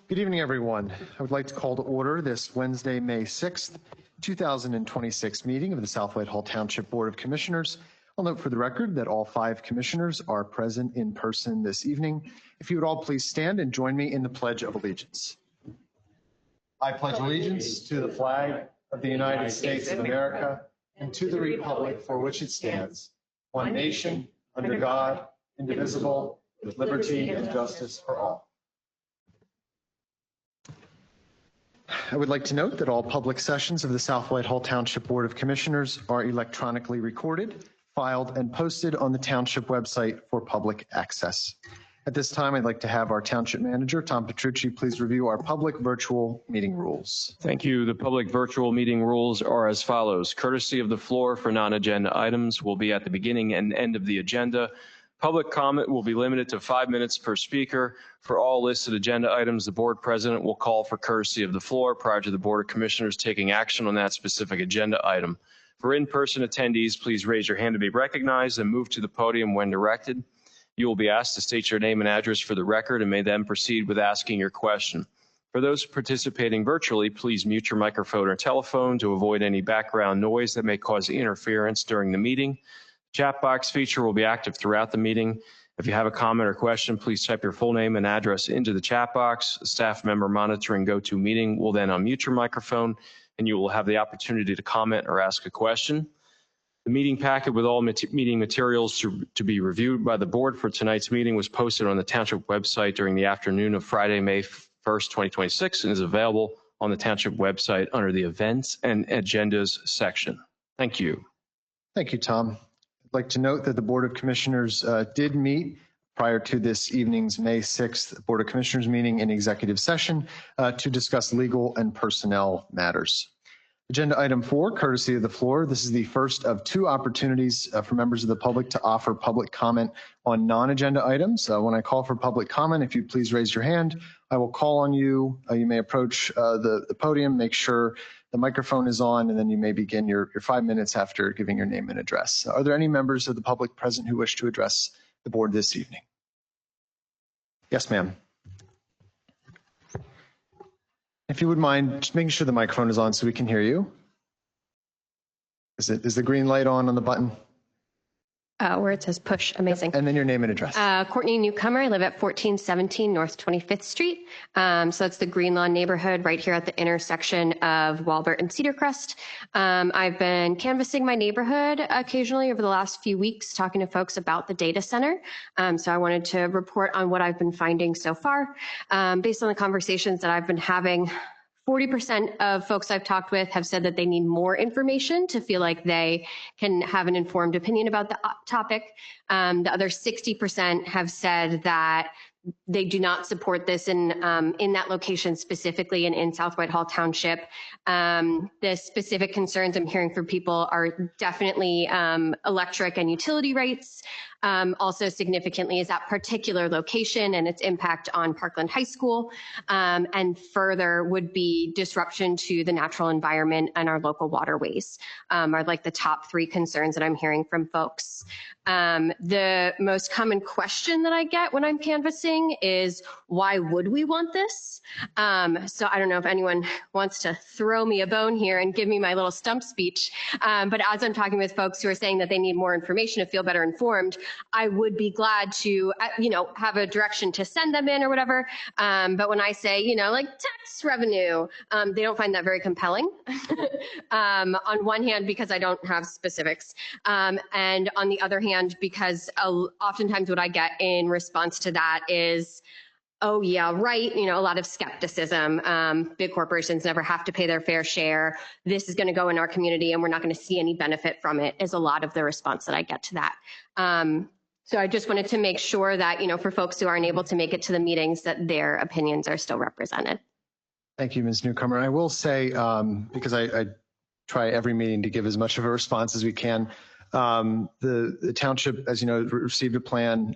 Good evening, everyone. I would like to call to order this Wednesday, May 6th, 2026 meeting of the South Whitehall Township Board of Commissioners. I'll note for the record that all 5 commissioners are present in person this evening. If you would all please stand and join me in the Pledge of Allegiance. I pledge allegiance to the flag of the United States of America and to the republic for which it stands, one nation, under God, indivisible, with liberty and justice for all. I would like to note that all public sessions of the South Whitehall Township Board of Commissioners are electronically recorded, filed, and posted on the Township website for public access. At this time, I'd like to have our Township Manager, Tom Petrucci, please review our public virtual meeting rules. Thank you. The public virtual meeting rules are as follows. Courtesy of the floor for non-agenda items will be at the beginning and end of the agenda. Public comment will be limited to 5 minutes per speaker. For all listed agenda items, the board president will call for courtesy of the floor prior to the Board of Commissioners taking action on that specific agenda item. For in-person attendees, please raise your hand to be recognized and move to the podium when directed. You will be asked to state your name and address for the record and may then proceed with asking your question. For those participating virtually, please mute your microphone or telephone to avoid any background noise that may cause interference during the meeting. Chat box feature will be active throughout the meeting. If you have a comment or question, please type your full name and address into the chat box. A staff member monitoring GoToMeeting will then unmute your microphone and you will have the opportunity to comment or ask a question. The meeting packet with all meeting materials to be reviewed by the board for tonight's meeting was posted on the Township website during the afternoon of Friday, May 1st, 2026, and is available on the Township website under the Events and Agendas section. Thank you. Thank you, Tom. I'd like to note that the Board of Commissioners did meet prior to this evening's May 6th Board of Commissioners meeting in executive session to discuss legal and personnel matters. Agenda item 4, courtesy of the floor. This is the first of 2 opportunities for members of the public to offer public comment on non-agenda items. When I call for public comment, if you please raise your hand, I will call on you. You may approach the podium, make sure the microphone is on, and then you may begin your 5 minutes after giving your name and address. Are there any members of the public present who wish to address the board this evening? Yes, ma'am. If you would mind just making sure the microphone is on so we can hear you. Is the green light on the button? Where it says push. Amazing. Yep. And then your name and address. Courtney Newcomer. I live at 1417 North 25th Street. So that's the Green Lawn neighborhood right here at the intersection of Walbert and Cedar Crest. I've been canvassing my neighborhood occasionally over the last few weeks, talking to folks about the data center. So I wanted to report on what I've been finding so far. Based on the conversations that I've been having, 40% of folks I've talked with have said that they need more information to feel like they can have an informed opinion about the topic. The other 60% have said that they do not support this in that location specifically and in South Whitehall Township. The specific concerns I'm hearing from people are definitely electric and utility rates. Also significantly is that particular location and its impact on Parkland High School, and further would be disruption to the natural environment and our local waterways are like the top 3 concerns that I'm hearing from folks. The most common question that I get when I'm canvassing is, why would we want this? So I don't know if anyone wants to throw me a bone here and give me my little stump speech, but as I'm talking with folks who are saying that they need more information to feel better informed, I would be glad to, have a direction to send them in or whatever. But when I say, like tax revenue, they don't find that very compelling. On one hand, because I don't have specifics. And on the other hand, because oftentimes what I get in response to that is, oh yeah, right. A lot of skepticism. Big corporations never have to pay their fair share. This is going to go in our community and we're not going to see any benefit from it, is a lot of the response that I get to that. So I just wanted to make sure that, for folks who aren't able to make it to the meetings, that their opinions are still represented. Thank you, Ms. Newcomer. I will say, because I try every meeting to give as much of a response as we can, the township, as you know, received a plan,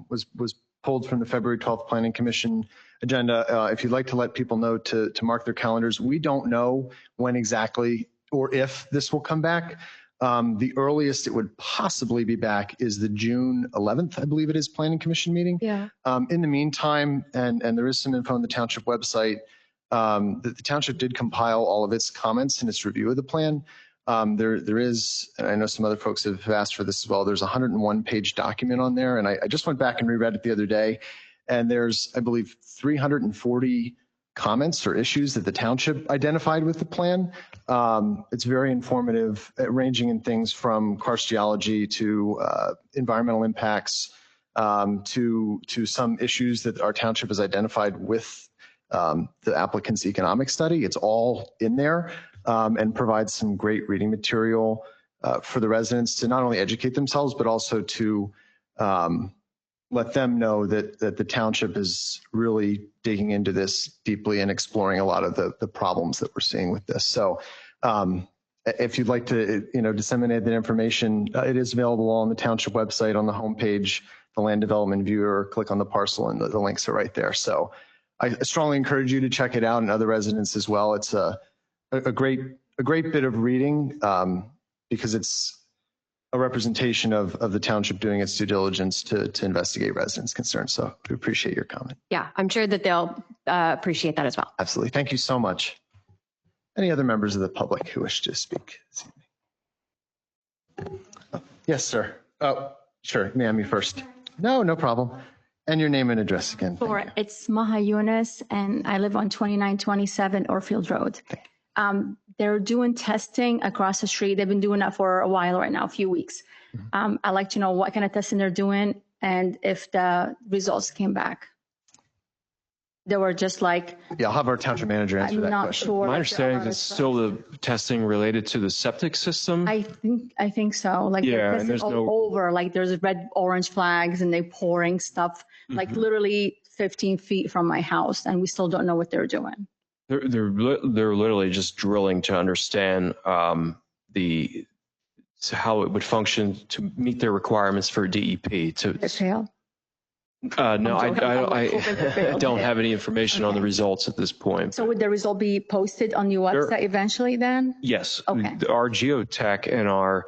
was pulled from the February 12th Planning Commission agenda. If you'd like to let people know to mark their calendars, we don't know when exactly or if this will come back. The earliest it would possibly be back is the June 11th, I believe it is, Planning Commission meeting. Yeah. In the meantime, and there is some info on the Township website, the Township did compile all of its comments in its review of the plan. There is, and I know some other folks have asked for this as well, there's a 101-page document on there, and I just went back and reread it the other day, and there's, I believe, 340 comments or issues that the Township identified with the plan. It's very informative, ranging in things from karst geology to environmental impacts, to some issues that our Township has identified with the applicant's economic study. It's all in there, and provides some great reading material for the residents to not only educate themselves, but also to let them know that the Township is really digging into this deeply and exploring a lot of the problems that we're seeing with this. So if you'd like to disseminate that information, it is available on the Township website on the homepage, the land development viewer, click on the parcel, and the links are right there. So I strongly encourage you to check it out, and other residents as well. It's a great bit of reading, because it's a representation of the Township doing its due diligence to investigate residents' concerns. So we appreciate your comment. Yeah, I'm sure that they'll appreciate that as well. Absolutely. Thank you so much. Any other members of the public who wish to speak this evening? Yes, sir. Oh, sure. Ma'am, you first. No problem. And your name and address again. Sure. It's Maha Yunus, and I live on 2927 Orfield Road. They're doing testing across the street. They've been doing that for a while right now, a few weeks. I'd like to know what kind of testing they're doing and if the results came back. They were just like, yeah, I'll have our Township manager answer that question. I'm not sure. My understanding is it's still the testing related to the septic system. I think so. Like, Yeah, they're and testing there's all no- over. Like, there's red, orange flags, and they're pouring stuff like literally 15 feet from my house, and we still don't know what they're doing. They're literally just drilling to understand how it would function to meet their requirements for DEP. They failed. No, I joking. don't have any information on the results at this point. So would the result be posted on your website eventually then? Yes, Okay. Our geotech and our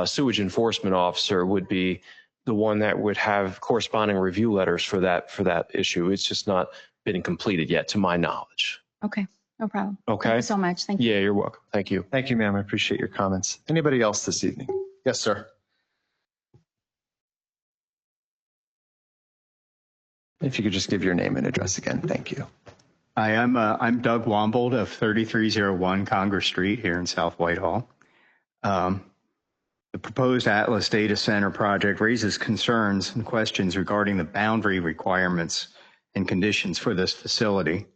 sewage enforcement officer would be the one that would have corresponding review letters for that issue. It's just not been completed yet, to my knowledge. Okay, no problem. Okay. Thank you so much. Thank you. Yeah, you're welcome. Thank you. Thank you, ma'am. I appreciate your comments. Anybody else this evening? Yes, sir. If you could just give your name and address again. Thank you. Hi, I'm Doug Wombold of 3301 Congress Street here in South Whitehall. The proposed Atlas Data Center project raises concerns and questions regarding the boundary requirements and conditions for this facility.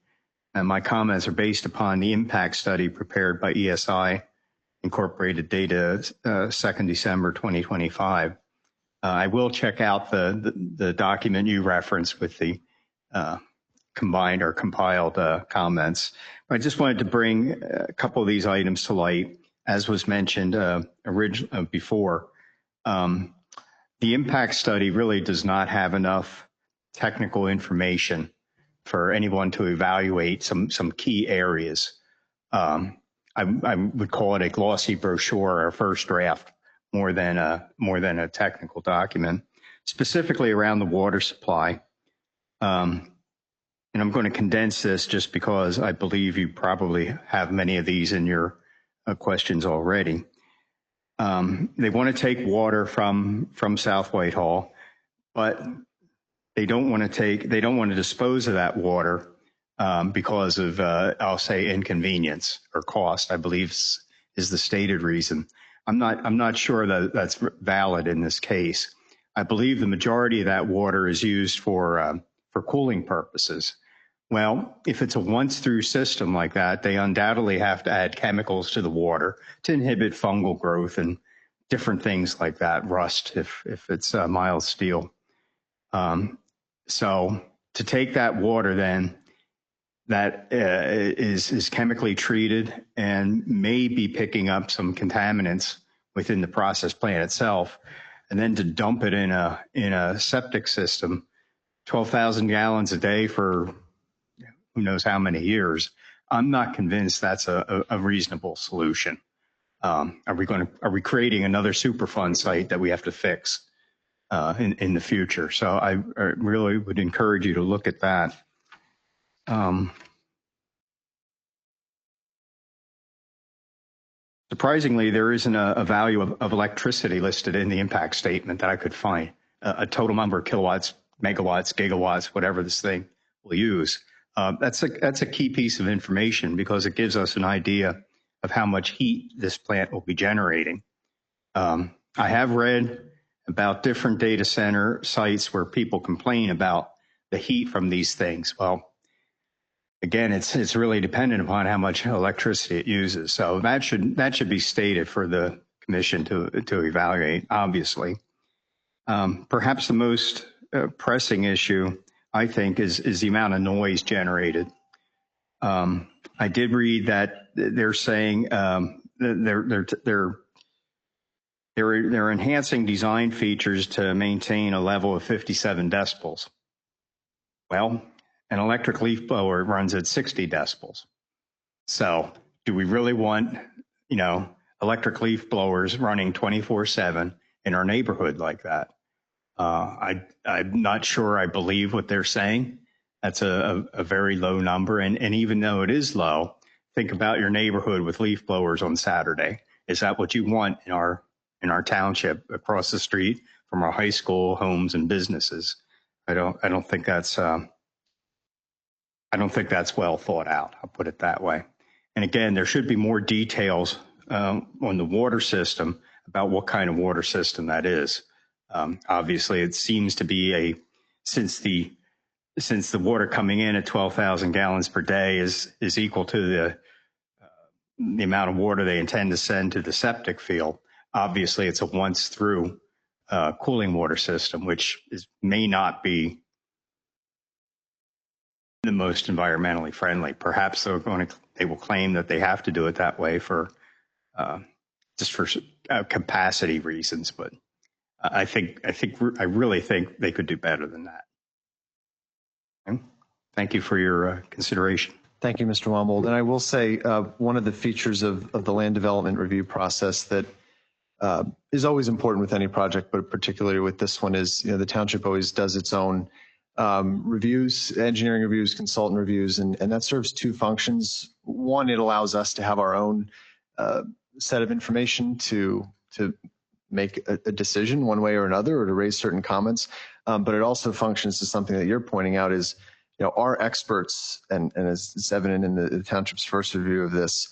And my comments are based upon the impact study prepared by ESI Incorporated data 2nd December 2025. I will check out the document you referenced with the combined or compiled comments. I just wanted to bring a couple of these items to light. As was mentioned before, the impact study really does not have enough technical information for anyone to evaluate some key areas. I would call it a glossy brochure or first draft more than a technical document, specifically around the water supply. And I'm going to condense this just because I believe you probably have many of these in your questions already. They want to take water from South Whitehall, but they don't want to dispose of that water because of I'll say inconvenience or cost, I believe is the stated reason. I'm not sure that that's valid in this case. I believe the majority of that water is used for cooling purposes. Well, if it's a once-through system like that, they undoubtedly have to add chemicals to the water to inhibit fungal growth and different things like that, rust if it's mild steel. So to take that water then that is chemically treated and may be picking up some contaminants within the process plant itself, and then to dump it in a septic system, 12,000 gallons a day for who knows how many years, I'm not convinced that's a reasonable solution. Are we creating another Superfund site that we have to fix in the future? So I really would encourage you to look at that. Surprisingly, there isn't a value of electricity listed in the impact statement that I could find. A total number of kilowatts, megawatts, gigawatts, whatever this thing will use. That's a key piece of information because it gives us an idea of how much heat this plant will be generating. I have read about different data center sites where people complain about the heat from these things. Well, again, it's really dependent upon how much electricity it uses. So that should be stated for the commission to evaluate, obviously. Perhaps the most pressing issue, I think, is the amount of noise generated. I did read that they're saying they're enhancing design features to maintain a level of 57 decibels. Well, an electric leaf blower runs at 60 decibels. So do we really want, electric leaf blowers running 24/7 in our neighborhood like that? I'm not sure I believe what they're saying. That's a very low number. And even though it is low, think about your neighborhood with leaf blowers on Saturday. Is that what you want in our township across the street from our high school, homes, and businesses? I don't think that's well thought out. I'll put it that way. And again, there should be more details on the water system about what kind of water system that is. Obviously, it seems to be since the water coming in at 12,000 gallons per day is equal to the amount of water they intend to send to the septic field. Obviously, it's a once through cooling water system, which may not be the most environmentally friendly. Perhaps they will claim that they have to do it that way for capacity reasons, but I really think they could do better than that. Okay. Thank you for your consideration. Thank you, Mr. Wombold. And I will say one of the features of the land development review process that is always important with any project, but particularly with this one is, the township always does its own reviews, engineering reviews, consultant reviews, and that serves two functions. One, it allows us to have our own set of information to make a decision one way or another, or to raise certain comments. But it also functions to something that you're pointing out is, our experts, and as it's evident in the township's first review of this,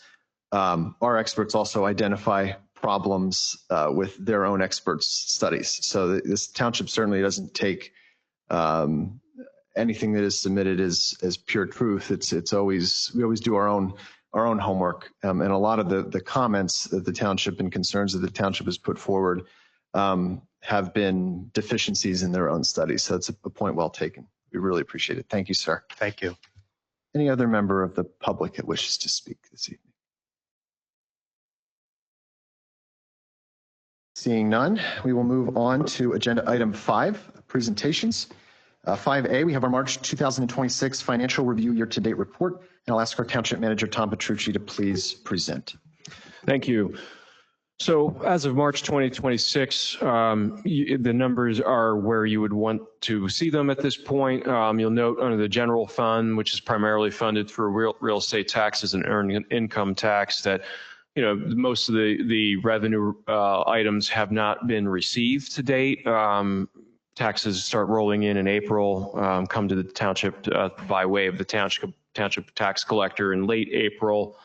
our experts also identify problems with their own experts' studies. So this township certainly doesn't take anything that is submitted as pure truth. We always do our own homework, and a lot of the comments that the township and concerns that the township has put forward have been deficiencies in their own studies. So it's a point well taken. We really appreciate it. Thank you, sir. Thank you. Any other member of the public that wishes to speak this evening? Seeing none, we will move on to agenda item 5, presentations. 5A, we have our March 2026 financial review year-to-date report, and I'll ask our township manager, Tom Petrucci, to please present. Thank you. So as of March 2026, the numbers are where you would want to see them at this point. You'll note under the general fund, which is primarily funded through real estate taxes and earned income tax, that most of the revenue items have not been received to date. Taxes start rolling in April, come to the township by way of the township tax collector in late April.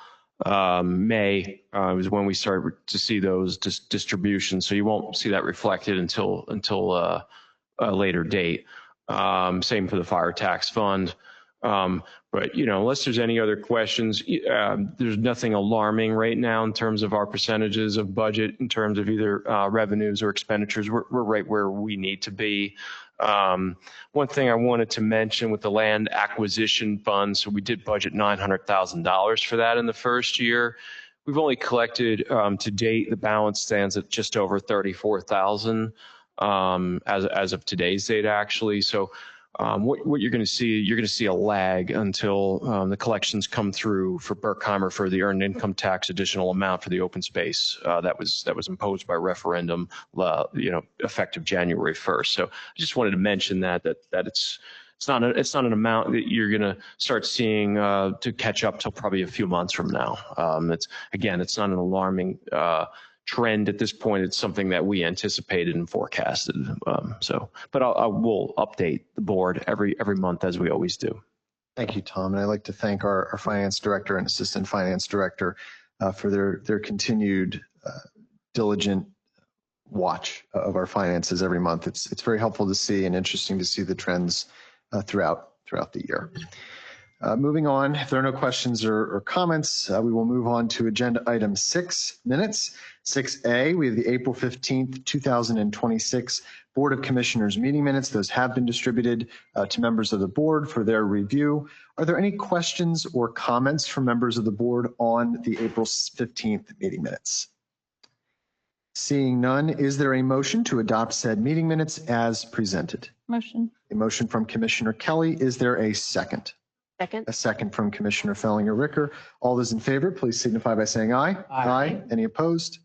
May is when we start to see those distributions. So you won't see that reflected until a later date. Same for the fire tax fund. But unless there's any other questions, there's nothing alarming right now in terms of our percentages of budget in terms of either revenues or expenditures. We're right where we need to be. One thing I wanted to mention with the land acquisition fund, so we did budget $900,000 for that in the first year. We've only collected to date, the balance stands at just over $34,000 as of today's date, actually. So What you're going to see a lag until the collections come through for Berkheimer for the earned income tax additional amount for the open space that was imposed by referendum, effective January 1st. So I just wanted to mention that it's not an amount that you're going to start seeing to catch up till probably a few months from now. It's not an alarming trend at this point. It's something that we anticipated and forecasted. But I will update the board every month as we always do. Thank you, Tom. And I'd like to thank our finance director and assistant finance director for their continued diligent watch of our finances every month. It's very helpful to see and interesting to see the trends throughout the year. Moving on, if there are no questions or comments, we will move on to agenda item 6 minutes. 6A, we have the April 15th, 2026 Board of Commissioners meeting minutes. Those have been distributed to members of the board for their review. Are there any questions or comments from members of the board on the April 15th meeting minutes? Seeing none, is there a motion to adopt said meeting minutes as presented? Motion. A motion from Commissioner Kelly. Is there a second? Second. A second from Commissioner Fellinger-Ricker. All those in favor, please signify by saying aye. Aye. Any opposed?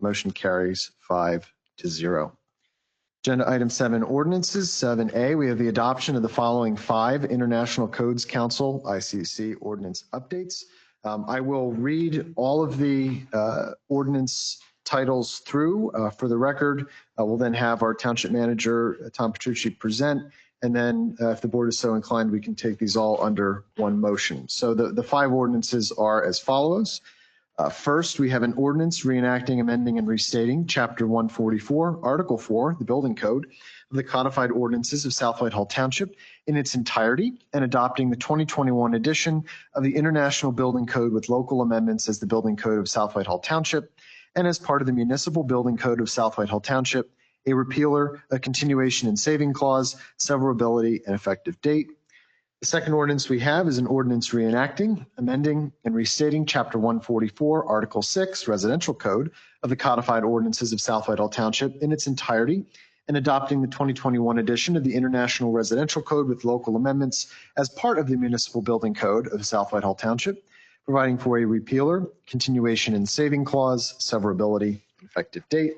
Motion carries 5-0. Agenda item 7, ordinances. 7A, we have the adoption of the following 5 International Codes Council, ICC, ordinance updates. I will read all of the ordinance titles through for the record. We'll then have our township manager, Tom Petrucci, present. And then if the board is so inclined, we can take these all under one motion. So the 5 ordinances are as follows. First, we have an ordinance reenacting, amending, and restating Chapter 144, Article 4, the Building Code of the Codified Ordinances of South Whitehall Township in its entirety and adopting the 2021 edition of the International Building Code with local amendments as the Building Code of South Whitehall Township and as part of the Municipal Building Code of South Whitehall Township, a repealer, a continuation and saving clause, severability, and effective date. The second ordinance we have is an ordinance reenacting, amending, and restating Chapter 144, Article 6, Residential Code of the Codified Ordinances of South Whitehall Township in its entirety and adopting the 2021 edition of the International Residential Code with local amendments as part of the Municipal Building Code of South Whitehall Township, providing for a repealer, continuation and saving clause, severability, and effective date.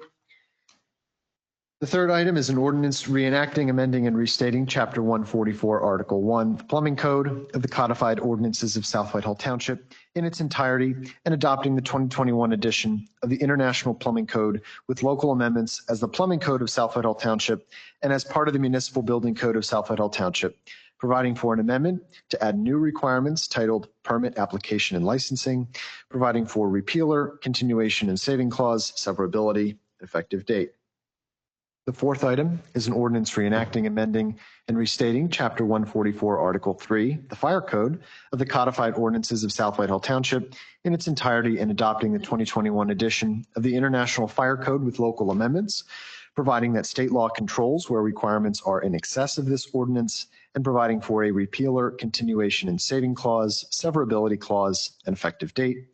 The third item is an ordinance reenacting, amending, and restating Chapter 144, Article 1, the Plumbing Code of the Codified Ordinances of South Whitehall Township in its entirety and adopting the 2021 edition of the International Plumbing Code with local amendments as the Plumbing Code of South Whitehall Township and as part of the Municipal Building Code of South Whitehall Township, providing for an amendment to add new requirements titled Permit Application and Licensing, providing for repealer, continuation and saving clause, severability, effective date. The fourth item is an ordinance reenacting, amending, and restating Chapter 144, Article 3, the Fire Code of the Codified Ordinances of South Whitehall Township in its entirety and adopting the 2021 edition of the International Fire Code with local amendments, providing that state law controls where requirements are in excess of this ordinance, and providing for a repealer, continuation and saving clause, severability clause, and effective date.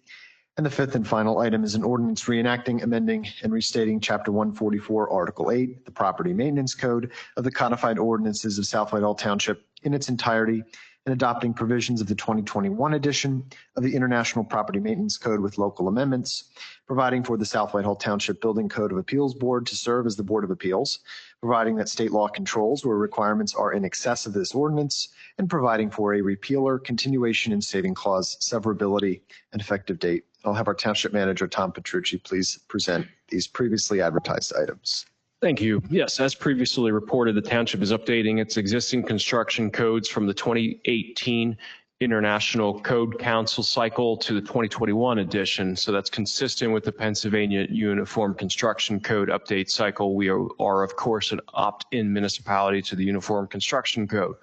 And the fifth and final item is an ordinance reenacting, amending, and restating Chapter 144, Article 8, the Property Maintenance Code of the Codified Ordinances of South Whitehall Township in its entirety and adopting provisions of the 2021 edition of the International Property Maintenance Code with local amendments, providing for the South Whitehall Township Building Code of Appeals Board to serve as the Board of Appeals, providing that state law controls where requirements are in excess of this ordinance, and providing for a repealer, continuation and saving clause, severability, and effective date. I'll have our Township Manager, Tom Petrucci, please present these previously advertised items. Thank you. Yes, as previously reported, the Township is updating its existing construction codes from the 2018 International Code Council cycle to the 2021 edition. So that's consistent with the Pennsylvania Uniform Construction Code update cycle. We are of course, an opt-in municipality to the Uniform Construction Code.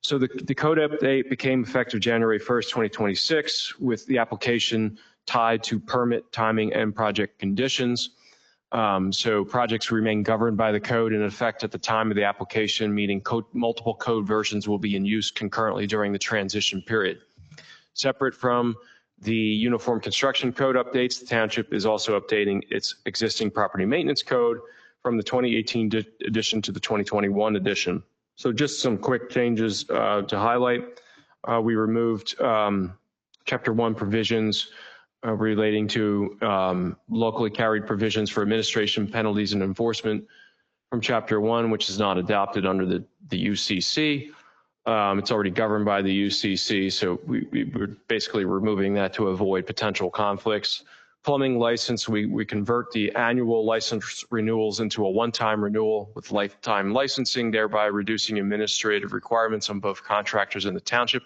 So the code update became effective January 1st, 2026, with the application tied to permit, timing, and project conditions. So projects remain governed by the code in effect at the time of the application, meaning multiple code versions will be in use concurrently during the transition period. Separate from the Uniform Construction Code updates, the Township is also updating its existing property maintenance code from the 2018 edition to the 2021 edition. So just some quick changes to highlight. We removed Chapter 1 provisions relating to locally carried provisions for administration, penalties, and enforcement from Chapter 1, which is not adopted under the UCC. It's already governed by the UCC, so we're basically removing that to avoid potential conflicts. Plumbing license, we convert the annual license renewals into a one-time renewal with lifetime licensing, thereby reducing administrative requirements on both contractors and the township,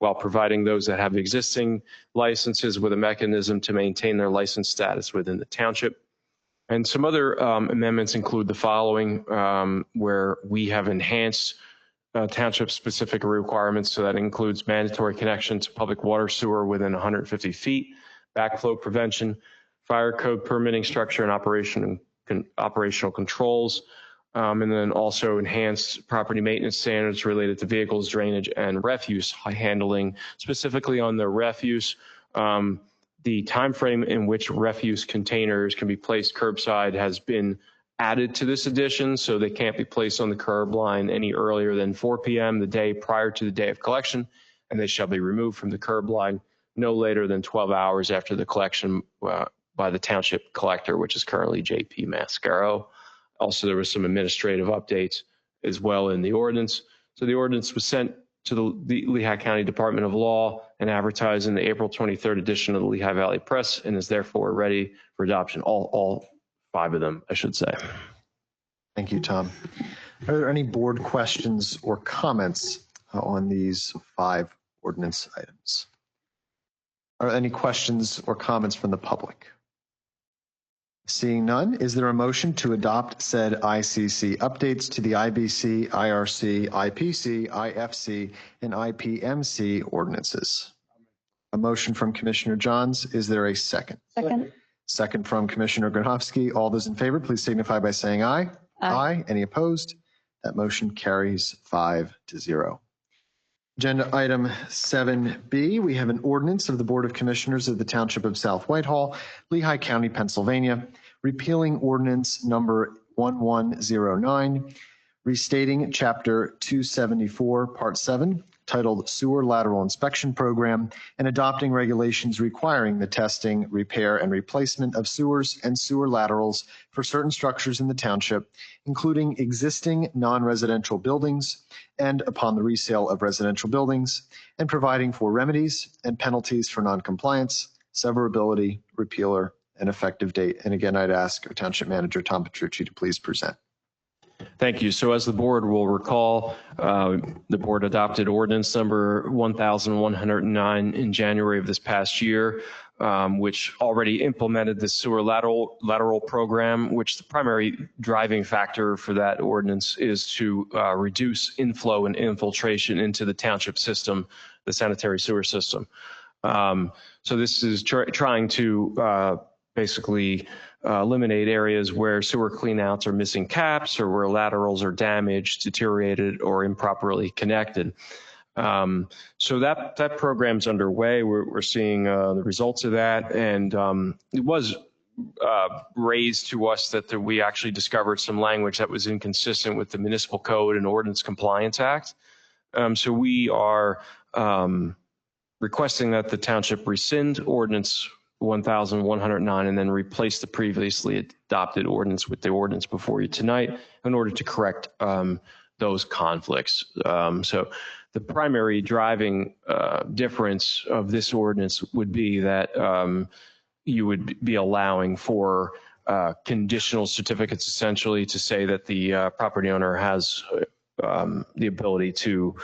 while providing those that have existing licenses with a mechanism to maintain their license status within the township. And some other amendments include the following, where we have enhanced township-specific requirements. So that includes mandatory connection to public water sewer within 150 feet, backflow prevention, fire code permitting structure and operational controls, and then also enhanced property maintenance standards related to vehicles, drainage, and refuse handling. Specifically on the refuse, the time frame in which refuse containers can be placed curbside has been added to this addition, so they can't be placed on the curb line any earlier than 4 p.m. the day prior to the day of collection, and they shall be removed from the curb line no later than 12 hours after the collection by the township collector, which is currently JP Mascaro. Also, there was some administrative updates as well in the ordinance. So the ordinance was sent to the Lehigh County Department of Law and advertised in the April 23rd edition of the Lehigh Valley Press and is therefore ready for adoption. All 5 of them, I should say. Thank you, Tom. Are there any board questions or comments on these 5 ordinance items? Are there any questions or comments from the public? Seeing none, is there a motion to adopt said ICC updates to the IBC, IRC, IPC, IFC, and IPMC ordinances? A motion from Commissioner Johns. Is there a second? Second. Second from Commissioner Gronowski. All those in favor, please signify by saying aye. Aye. Any opposed? That motion carries 5-0. Agenda item 7B, we have an ordinance of the Board of Commissioners of the Township of South Whitehall, Lehigh County, Pennsylvania, repealing ordinance number 1109, restating Chapter 274, Part 7, titled Sewer Lateral Inspection Program, and adopting regulations requiring the testing, repair, and replacement of sewers and sewer laterals for certain structures in the township, including existing non-residential buildings and upon the resale of residential buildings, and providing for remedies and penalties for noncompliance, severability, repealer, and effective date. And again, I'd ask our Township Manager Tom Petrucci to please present. Thank you. So as the board will recall, the board adopted ordinance number 1109 in January of this past year, which already implemented the sewer lateral program, which the primary driving factor for that ordinance is to reduce inflow and infiltration into the township system, the sanitary sewer system. So this is trying to basically eliminate areas where sewer cleanouts are missing caps or where laterals are damaged, deteriorated, or improperly connected. So that program's underway. We're seeing the results of that, and it was raised to us that we actually discovered some language that was inconsistent with the Municipal Code and Ordinance Compliance Act. So we are requesting that the township rescind Ordinance 1109 and then replace the previously adopted ordinance with the ordinance before you tonight in order to correct those conflicts. So the primary driving difference of this ordinance would be that you would be allowing for conditional certificates, essentially, to say that the property owner has the ability to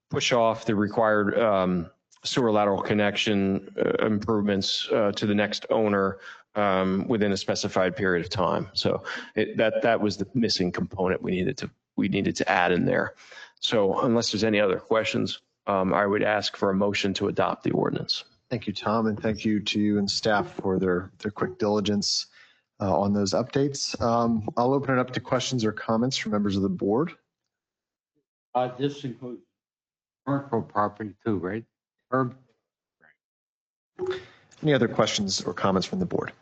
push off the required sewer lateral connection improvements to the next owner within a specified period of time. So that was the missing component we needed to add in there. So unless there's any other questions, I would ask for a motion to adopt the ordinance. Thank you, Tom, and thank you to you and staff for their quick diligence on those updates. I'll open it up to questions or comments from members of the board. This includes commercial property too, right? Any other questions or comments from the board?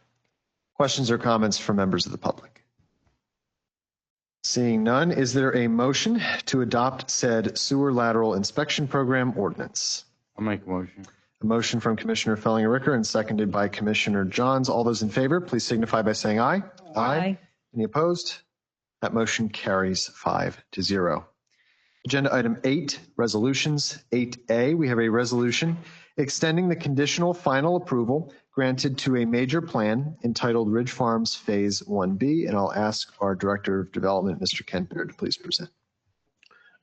Questions or comments from members of the public? Seeing none, is there a motion to adopt said sewer lateral inspection program ordinance? I'll make a motion. A motion from Commissioner Fellinger-Ricker and seconded by Commissioner Johns. All those in favor, please signify by saying aye. Aye. Any opposed? That motion carries 5-0. Agenda item 8, resolutions. 8A, we have a resolution extending the conditional final approval granted to a major plan entitled Ridge Farms Phase 1B. And I'll ask our Director of Development, Mr. Ken Beard, to please present.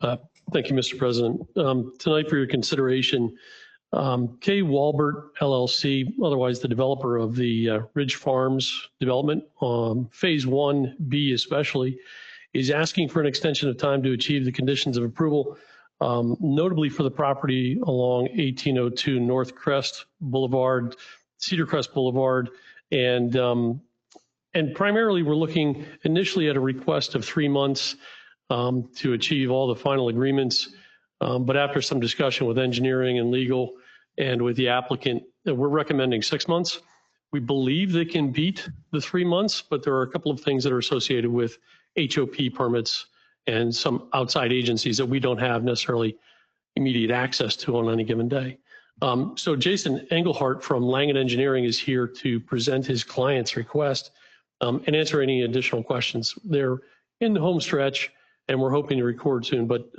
Thank you, Mr. President. Tonight for your consideration, K. Walbert LLC, otherwise the developer of the Ridge Farms development, Phase 1B especially, is asking for an extension of time to achieve the conditions of approval, notably for the property along 1802 North Crest Boulevard, Cedar Crest Boulevard, and primarily we're looking initially at a request of 3 months to achieve all the final agreements. But after some discussion with engineering and legal and with the applicant, we're recommending 6 months. We believe they can beat the 3 months, but there are a couple of things that are associated with HOP permits and some outside agencies that we don't have necessarily immediate access to on any given day. So Jason Engelhardt from Langen Engineering is here to present his client's request and answer any additional questions. They're in the home stretch and we're hoping to record soon, but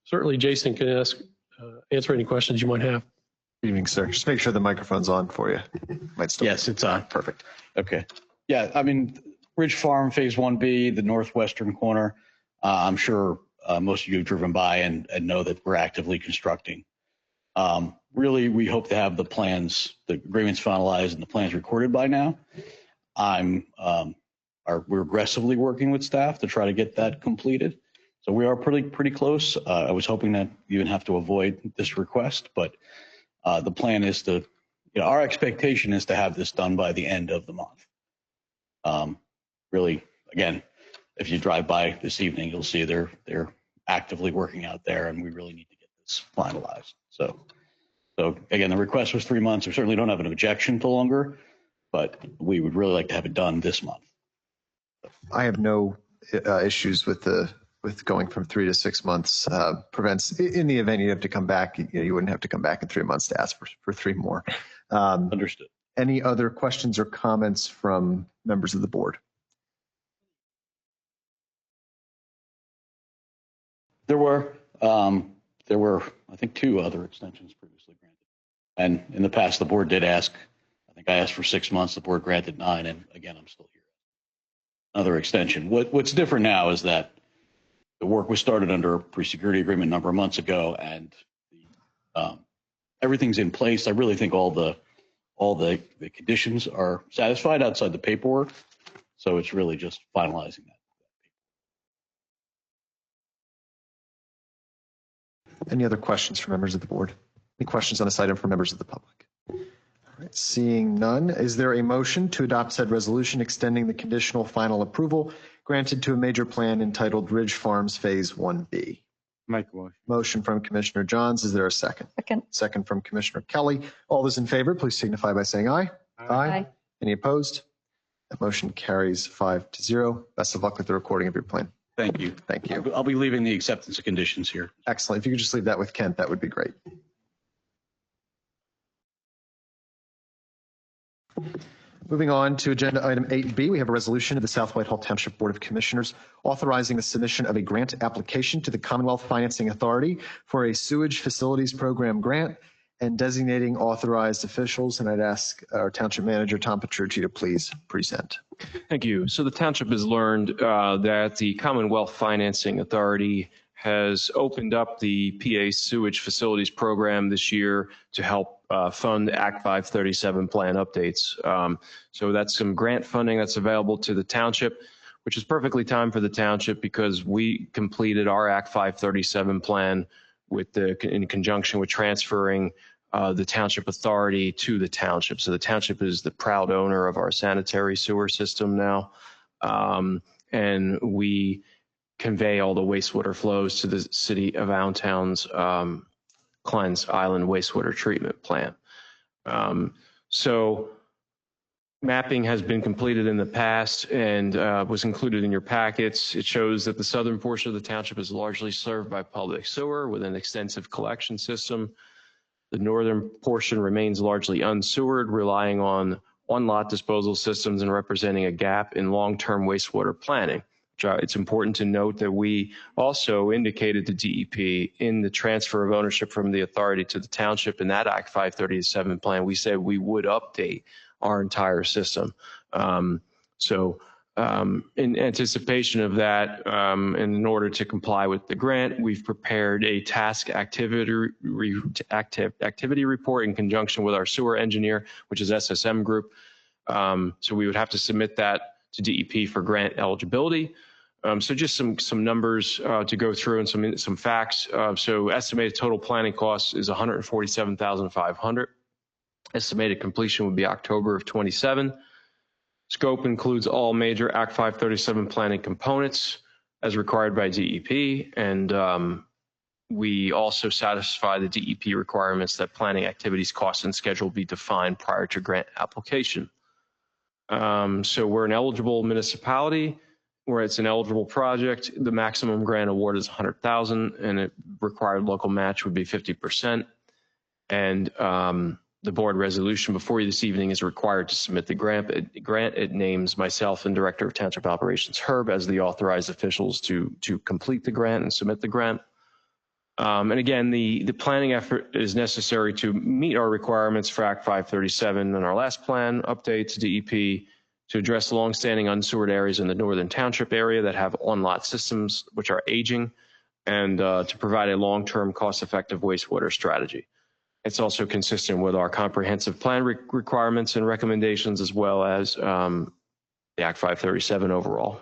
certainly Jason can answer any questions you might have. Good evening, sir. Just make sure the microphone's on for you. Might still Yes, it's on. Perfect. Okay. Yeah, I mean, Ridge Farm Phase 1B, the northwestern corner, I'm sure most of you have driven by and know that we're actively constructing. Really, we hope to have the plans, the agreements finalized and the plans recorded by now. We're aggressively working with staff to try to get that completed. So we are pretty close. I was hoping that you didn't have to avoid this request, but the plan is to, our expectation is to have this done by the end of the month. Really, again, if you drive by this evening, you'll see they're actively working out there, and we really need to get this finalized. So again, the request was 3 months. We certainly don't have an objection to longer, but we would really like to have it done this month. I have no issues with going from 3 to 6 months. Prevents, in the event you have to come back, you wouldn't have to come back in 3 months to ask for 3 more. Understood. Any other questions or comments from members of the board? There were, I think, 2 other extensions previously granted. And in the past, the board did ask, I think I asked for 6 months, the board granted 9, and again, I'm still here. Another extension. What's different now is that the work was started under a pre-security agreement a number of months ago, and everything's in place. I really think all the conditions are satisfied outside the paperwork. So it's really just finalizing that. Any other questions for members of the board? Any questions on this item for members of the public? All right, seeing none, is there a motion to adopt said resolution extending the conditional final approval granted to a major plan entitled Ridge Farms Phase 1B? Make a motion. Motion from Commissioner Johns. Is there a second? Second. Second from Commissioner Kelly. All those in favor, please signify by saying aye. Aye. Any opposed? That motion carries 5-0. Best of luck with the recording of your plan. Thank you. Thank you. I'll be leaving the acceptance of conditions here. Excellent. If you could just leave that with Kent, that would be great. Moving on to agenda item 8B, we have a resolution of the South Whitehall Township Board of Commissioners authorizing the submission of a grant application to the Commonwealth Financing Authority for a sewage facilities program grant and designating authorized officials. And I'd ask our Township Manager, Tom Petrucci, to please present. Thank you. So the township has learned that the Commonwealth Financing Authority has opened up the PA sewage facilities program this year to help fund Act 537 plan updates. So that's some grant funding that's available to the township, which is perfectly timed for the township because we completed our Act 537 plan in conjunction with transferring the township authority to the township. So the township is the proud owner of our sanitary sewer system now. And we convey all the wastewater flows to the city of Allentown's Cleanse Island wastewater treatment plant. So mapping has been completed in the past and was included in your packets. It shows that the southern portion of the township is largely served by public sewer with an extensive collection system. The northern portion remains largely unsewered, relying on on-lot disposal systems and representing a gap in long-term wastewater planning. It's important to note that we also indicated to DEP in the transfer of ownership from the authority to the township in that Act 537 plan, we said we would update our entire system. In anticipation of that, and in order to comply with the grant, we've prepared a task activity report in conjunction with our sewer engineer, which is SSM Group. So we would have to submit that to DEP for grant eligibility. So just some numbers to go through and some facts. So estimated total planning cost is $147,500. Estimated completion would be October of 27. Scope includes all major Act 537 planning components as required by DEP, and we also satisfy the DEP requirements that planning activities, cost, and schedule be defined prior to grant application. So we're an eligible municipality where it's an eligible project. The maximum grant award is $100,000, and it required local match would be 50%. And the board resolution before you this evening is required to submit the grant. It names myself and Director of Township Operations Herb as the authorized officials to complete the grant and submit the grant. And again, the planning effort is necessary to meet our requirements for Act 537 and our last plan update to DEP to address the longstanding unsewered areas in the northern township area that have on-lot systems which are aging, and to provide a long-term cost-effective wastewater strategy. It's also consistent with our comprehensive plan requirements and recommendations, as well as the Act 537 overall.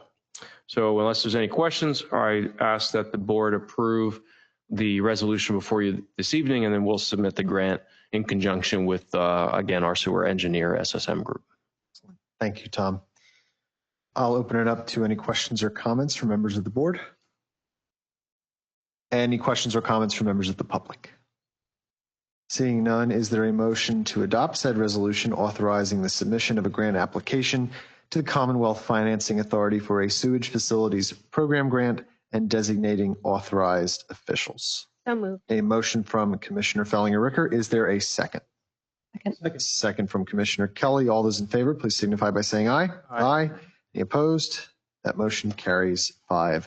So unless there's any questions, I ask that the board approve the resolution before you this evening, and then we'll submit the grant in conjunction with, again, our sewer engineer, SSM Group. Thank you, Tom. I'll open it up to any questions or comments from members of the board. Any questions or comments from members of the public? Seeing none, is there a motion to adopt said resolution authorizing the submission of a grant application to the Commonwealth Financing Authority for a sewage facilities program grant and designating authorized officials? So moved. A motion from Commissioner Fellinger-Ricker. Is there a second? Second. Second from Commissioner Kelly. All those in favor, please signify by saying aye. Aye. Any opposed? That motion carries 5-0.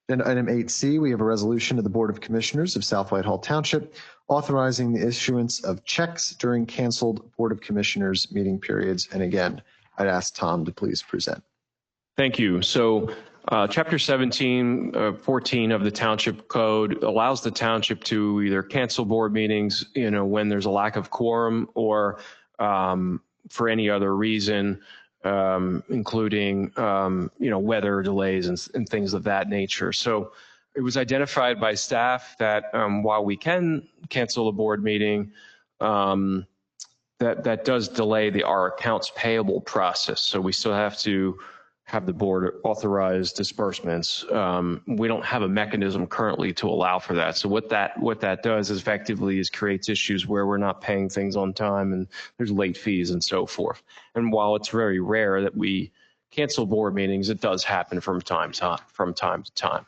Agenda item 8C, we have a resolution of the Board of Commissioners of South Whitehall Township authorizing the issuance of checks during canceled Board of Commissioners meeting periods. And again, I'd ask Tom to please present. Thank you. So Chapter 17, 14 of the Township Code allows the township to either cancel board meetings, when there's a lack of quorum, or for any other reason, including, weather delays and things of that nature. So it was identified by staff that while we can cancel a board meeting, that does delay our accounts payable process. So we still have to have the board authorize disbursements. We don't have a mechanism currently to allow for that. So what that does is effectively creates issues where we're not paying things on time and there's late fees and so forth. And while it's very rare that we cancel board meetings, it does happen from time to time.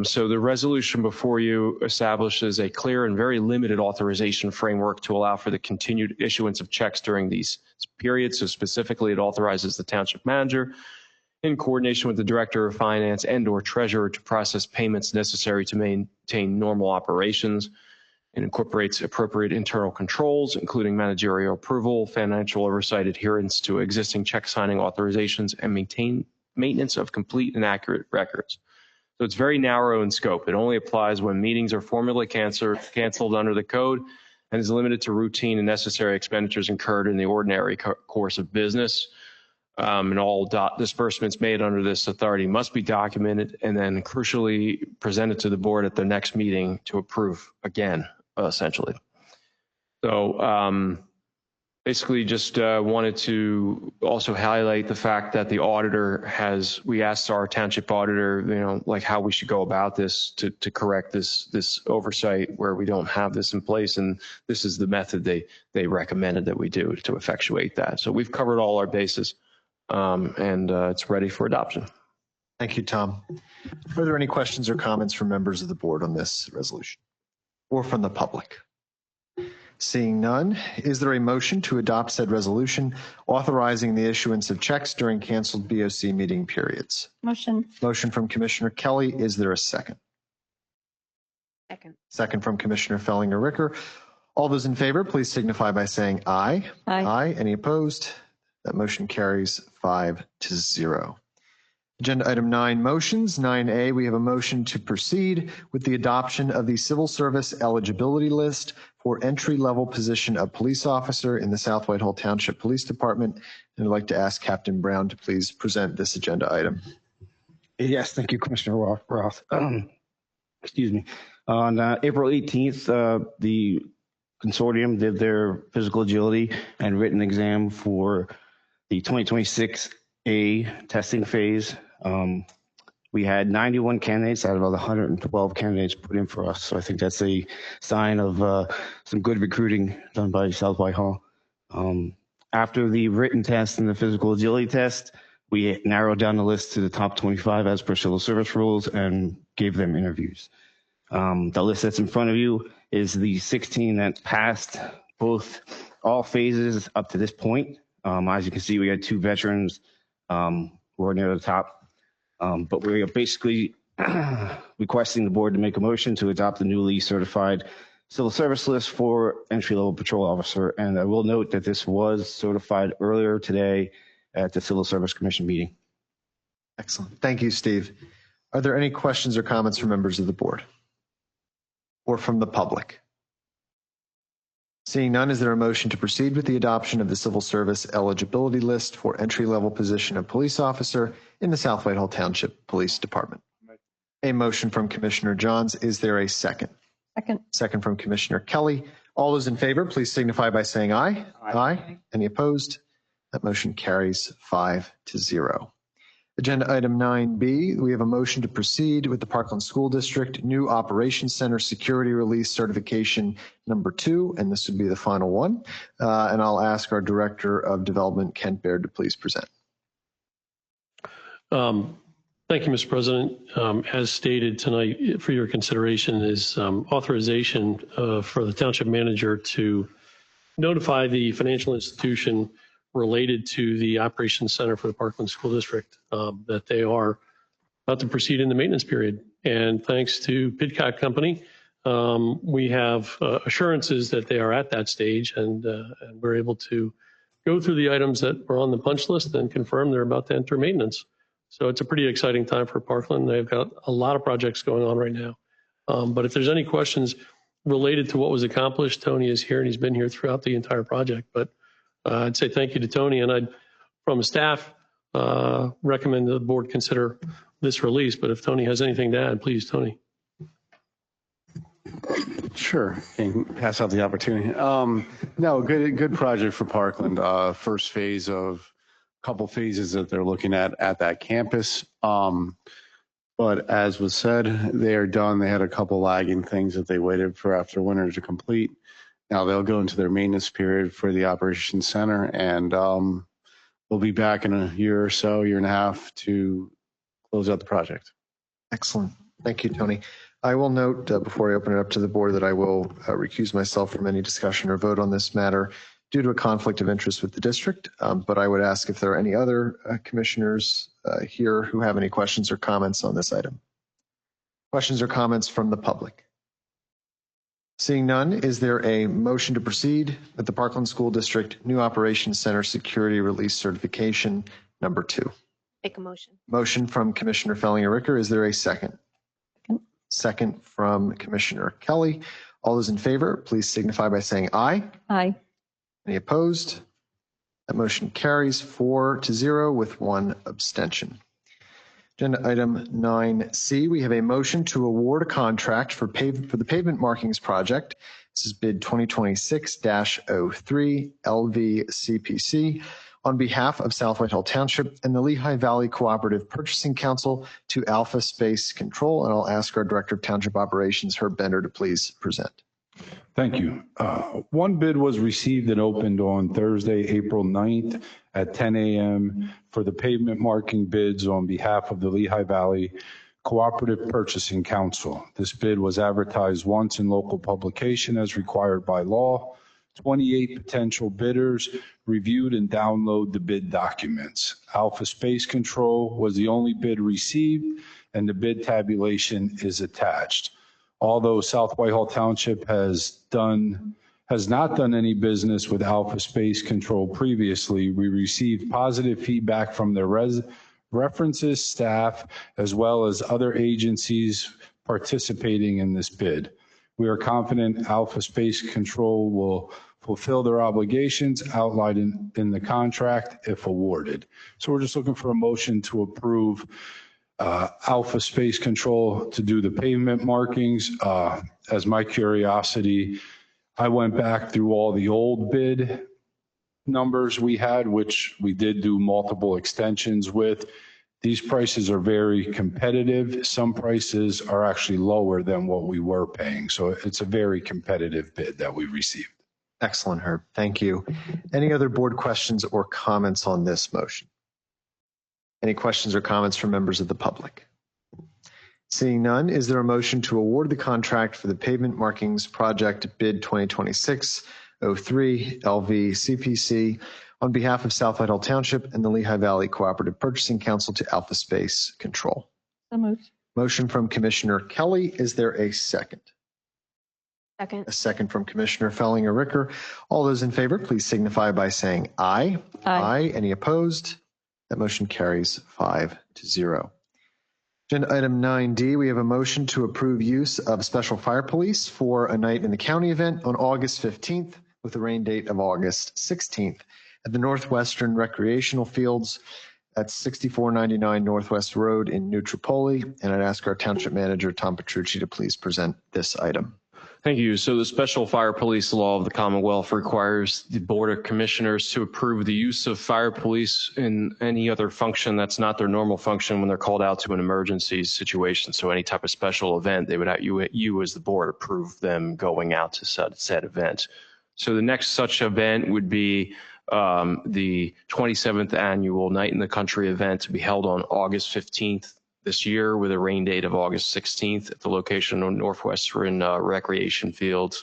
So the resolution before you establishes a clear and very limited authorization framework to allow for the continued issuance of checks during these periods. So specifically, it authorizes the township manager in coordination with the director of finance and/or treasurer to process payments necessary to maintain normal operations, and incorporates appropriate internal controls, including managerial approval, financial oversight, adherence to existing check signing authorizations, and maintenance of complete and accurate records. So it's very narrow in scope. It only applies when meetings are formally canceled under the code, and is limited to routine and necessary expenditures incurred in the ordinary course of business. And all disbursements made under this authority must be documented and then crucially presented to the board at their next meeting to approve again, essentially. So Basically, just wanted to also highlight the fact that the auditor we asked our township auditor, like how we should go about this to correct this oversight where we don't have this in place. And this is the method they recommended that we do to effectuate that. So we've covered all our bases, and it's ready for adoption. Thank you, Tom. Are there any questions or comments from members of the board on this resolution or from the public? Seeing none, is there a motion to adopt said resolution authorizing the issuance of checks during canceled BOC meeting periods? Motion. Motion from Commissioner Kelly. Is there a second? Second. Second from Commissioner Fellinger-Ricker. All those in favor, please signify by saying aye. Aye. Aye. Any opposed? That motion carries 5-0. Agenda item 9, motions. 9A, we have a motion to proceed with the adoption of the civil service eligibility list for entry-level position of police officer in the South Whitehall Township Police Department. And I'd like to ask Captain Brown to please present this agenda item. Yes, thank you, Commissioner Roth. Excuse me. On April 18th, the consortium did their physical agility and written exam for the 2026A testing phase. We had 91 candidates out of the 112 candidates put in for us. So I think that's a sign of some good recruiting done by South Whitehall. After the written test and the physical agility test, we narrowed down the list to the top 25 as per civil service rules and gave them interviews. The list that's in front of you is the 16 that passed all phases up to this point. As you can see, we had 2 veterans who are near the top. But we are basically requesting the board to make a motion to adopt the newly certified civil service list for entry-level patrol officer. And I will note that this was certified earlier today at the Civil Service Commission meeting. Excellent. Thank you, Steve. Are there any questions or comments from members of the board or from the public? Seeing none, is there a motion to proceed with the adoption of the civil service eligibility list for entry-level position of police officer in the South Whitehall Township Police Department? A motion from Commissioner Johns. Is there a second? Second. Second from Commissioner Kelly. All those in favor, please signify by saying aye. Aye. Any opposed? That motion carries 5-0. Agenda item 9B, we have a motion to proceed with the Parkland School District New Operations Center Security Release Certification number 2, and this would be the final one. And I'll ask our Director of Development, Kent Baird, to please present. Thank you, Mr. President. As stated tonight for your consideration is authorization for the Township Manager to notify the financial institution related to the Operations Center for the Parkland School District that they are about to proceed in the maintenance period. And thanks to Pidcock Company, we have assurances that they are at that stage, and we're able to go through the items that were on the punch list and confirm they're about to enter maintenance. So it's a pretty exciting time for Parkland. They've got a lot of projects going on right now. But if there's any questions related to what was accomplished, Tony is here and he's been here throughout the entire project. But I'd say thank you to Tony, and I'd, from staff, recommend the board consider this release. But if Tony has anything to add, please, Tony. Sure. And pass out the opportunity. No, good project for Parkland. First phase of a couple phases that they're looking at that campus. But as was said, they are done. They had a couple lagging things that they waited for after winter to complete. Now they'll go into their maintenance period for the operations center, and we'll be back in a year or so, year and a half, to close out the project. Excellent. Thank you, Tony. I will note before I open it up to the board that I will recuse myself from any discussion or vote on this matter due to a conflict of interest with the district. But I would ask if there are any other commissioners here who have any questions or comments on this item. Questions or comments from the public? Seeing none, is there a motion to proceed with the Parkland School District New Operations Center Security Release Certification number 2? Make a motion. Motion from Commissioner Fellinger-Ricker. Is there a second? Second from Commissioner Kelly. All those in favor, please signify by saying aye. Aye. Any opposed? That motion carries 4-0 with 1 abstention. Agenda item 9C, we have a motion to award a contract for the pavement markings project. This is bid 2026-03 LVCPC on behalf of South Whitehall Township and the Lehigh Valley Cooperative Purchasing Council to Alpha Space Control. And I'll ask our Director of Township Operations, Herb Bender, to please present. Thank you. One bid was received and opened on Thursday, April 9th at 10 a.m. for the pavement marking bids on behalf of the Lehigh Valley Cooperative Purchasing Council. This bid was advertised once in local publication as required by law. 28 potential bidders reviewed and download the bid documents. Alpha Space Control was the only bid received, and the bid tabulation is attached. Although South Whitehall Township has not done any business with Alpha Space Control previously, we received positive feedback from their references, staff, as well as other agencies participating in this bid. We are confident Alpha Space Control will fulfill their obligations outlined in the contract if awarded. So we're just looking for a motion to approve Alpha Space Control to do the pavement markings. As my curiosity, I went back through all the old bid numbers we had, which we did do multiple extensions with. These prices are very competitive. Some prices are actually lower than what we were paying. So it's a very competitive bid that we received. Excellent, Herb. Thank you. Any other board questions or comments on this motion? Any questions or comments from members of the public? Seeing none, is there a motion to award the contract for the pavement markings project bid 2026-03 LVCPC on behalf of South Whitehall Township and the Lehigh Valley Cooperative Purchasing Council to Alpha Space Control? So moved. Motion from Commissioner Kelly. Is there a second? Second. A second from Commissioner Fellinger-Ricker. All those in favor, please signify by saying aye. Aye. Any opposed? That motion carries 5-0. Agenda item 9D, we have a motion to approve use of special fire police for a night in the county event on August 15th with a rain date of August 16th at the Northwestern Recreational Fields at 6499 Northwest Road in New Tripoli. And I'd ask our Township Manager, Tom Petrucci, to please present this item. Thank you. So the Special Fire Police Law of the Commonwealth requires the Board of Commissioners to approve the use of fire police in any other function that's not their normal function when they're called out to an emergency situation. So any type of special event, they would have you as the board approve them going out to said event. So the next such event would be the 27th annual Night in the Country event to be held on August 15th. This year with a rain date of August 16th at the location on Northwestern Recreation Field,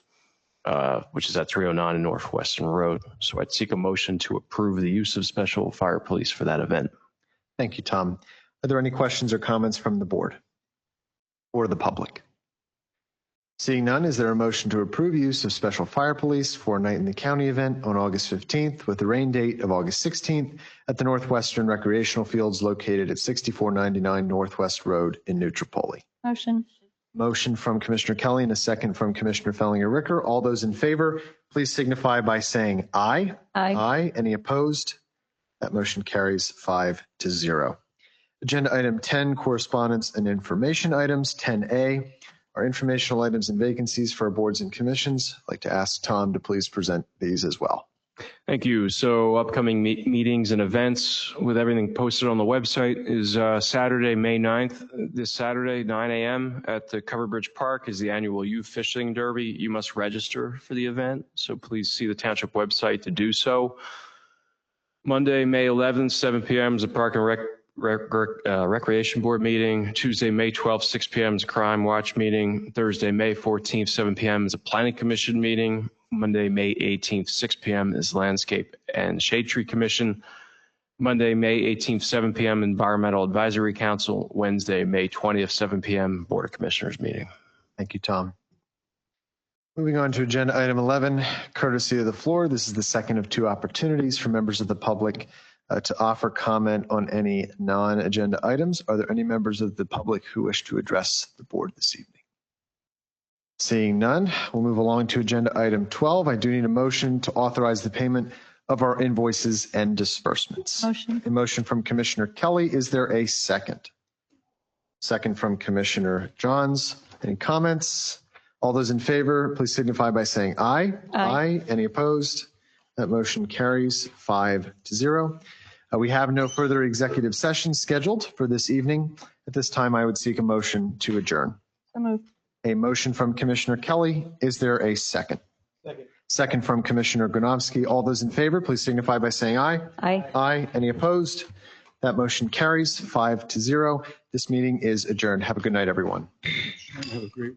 which is at 309 Northwestern Road. So I'd seek a motion to approve the use of special fire police for that event. Thank you, Tom. Are there any questions or comments from the board or the public? Seeing none, is there a motion to approve use of special fire police for a Night in the County event on August 15th with the rain date of August 16th at the Northwestern Recreational Fields located at 6499 Northwest Road in New Tripoli? Motion. Motion from Commissioner Kelly and a second from Commissioner Fellinger-Ricker. All those in favor, please signify by saying aye. Aye. Any opposed? That motion carries 5-0. Agenda item 10, correspondence and information items. 10A are informational items and vacancies for our boards and commissions. I'd like to ask Tom to please present these as well. Thank you. So upcoming meetings and events with everything posted on the website is Saturday, May 9th. This Saturday, 9 a.m. at the Covered Bridge Park is the annual Youth Fishing Derby. You must register for the event, so please see the Township website to do so. Monday, May 11th, 7 p.m. is a Park and Recreation Board meeting. Tuesday, May 12th, 6 p.m. is a Crime Watch meeting. Thursday, May 14th, 7 p.m. is a Planning Commission meeting. Monday, May 18th, 6 p.m. is Landscape and Shade Tree Commission. Monday, May 18th, 7 p.m. Environmental Advisory Council. Wednesday, May 20th, 7 p.m. Board of Commissioners meeting. Thank you, Tom. Moving on to agenda item 11, courtesy of the floor. This is the second of two opportunities for members of the public to offer comment on any non-agenda items. Are there any members of the public who wish to address the board this evening? Seeing none, we'll move along to agenda item 12. I do need a motion to authorize the payment of our invoices and disbursements. Motion. A motion from Commissioner Kelly. Is there a second? Second from Commissioner Johns. Any comments? All those in favor, please signify by saying aye. Aye. Any opposed? That motion carries 5-0. We have no further executive session scheduled for this evening. At this time, I would seek a motion to adjourn. So moved. A motion from Commissioner Kelly. Is there a second? Second from Commissioner Granovsky. All those in favor, please signify by saying aye. Aye. Aye. Any opposed? That motion carries 5-0. This meeting is adjourned. Have a good night, everyone.